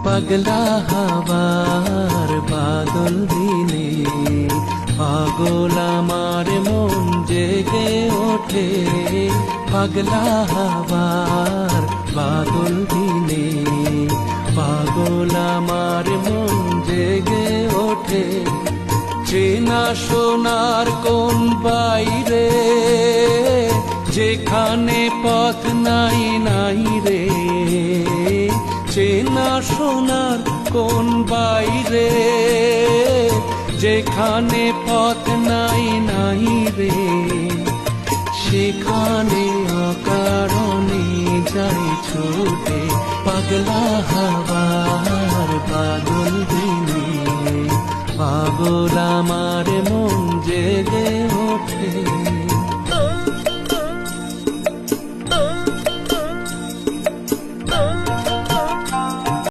পাগলা হাওয়ার বাদল দিনে পাগল আমার মন জেগে ওঠে। পাগলা হাওয়ার বাদল দিনে পাগল আমার মন জেগে ওঠে। চেনা সোনার কোন বাইরে যেখানে পথ নাই নাই রে। চেনা সোনার কোন বাইরে যেখানে পথ নাই নাই রে। সেখানে অকারণে যাই ছুটে পাগলা হাওয়ার বাদল দিনে পাগল আমার মন জেগে ওঠে।